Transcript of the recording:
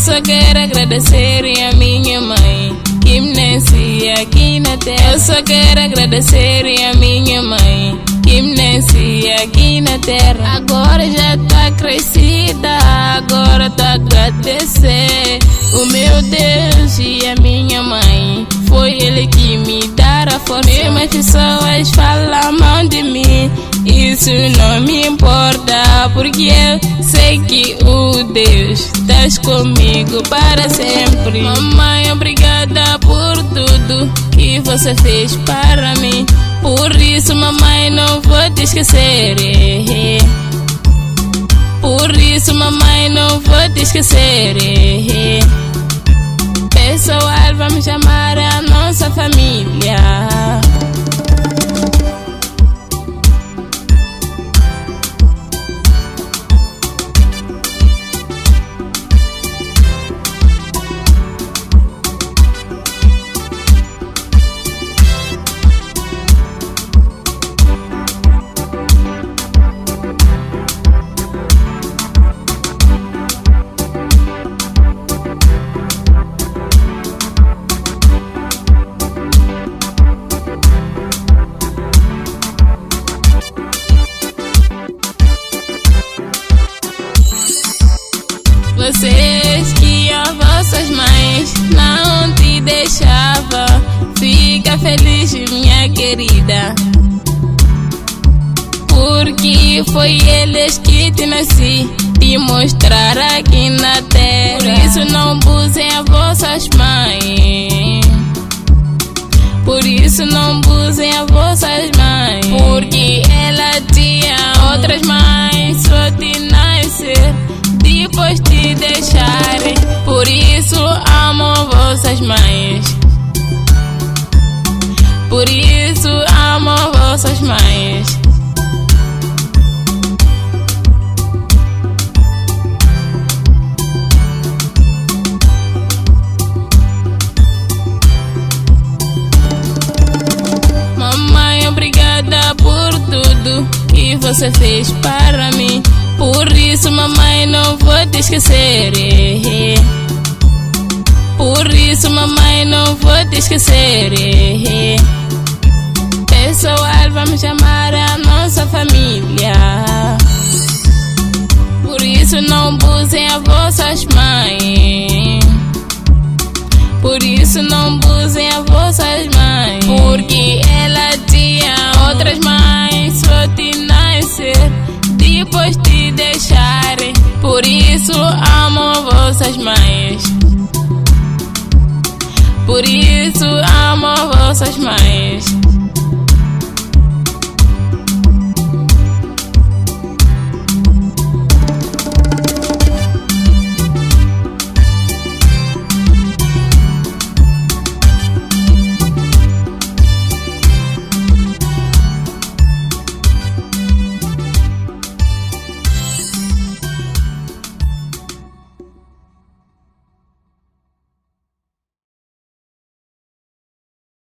só quero agradecer a minha mãe que me nasci aqui na terra. Eu só quero agradecer a minha mãe que me nasci aqui na terra. Agora já tá crescida, agora tá a agradecer o meu Deus e a minha mãe. Foi ele que me dera a força. Mesmo as pessoas falam mal de mim, isso não me importa, porque eu sei que o Deus estás comigo para sempre. Mamãe, obrigada por tudo que você fez para mim. Por isso, mamãe, não vou te esquecer. Por isso, mamãe, não vou te esquecer. Pessoal, vamos chamar a nossa família. Vocês que as vossas mães não te deixavam, fica feliz, minha querida, porque foi eles que te nasci te mostrar aqui na terra. Por isso não abusem as vossas mães. Por isso não abusem as vossas mães, porque ela tinha outras mães, só te nascer depois te deixarem. Por isso amo vossas mães. Por isso amo vossas mães. Mamãe, obrigada por tudo que você fez para mim. Por isso, mamãe, não vou te esquecer. Por isso, mamãe, não vou te esquecer. Pessoal, vamos chamar a nossa família. Por isso, não abusem as vossas mães. Por isso, não abusem as vossas mães, porque ela tinha outras mães, só te nascer depois te deixarem. Por isso amo vossas mães. Por isso amo vossas mães.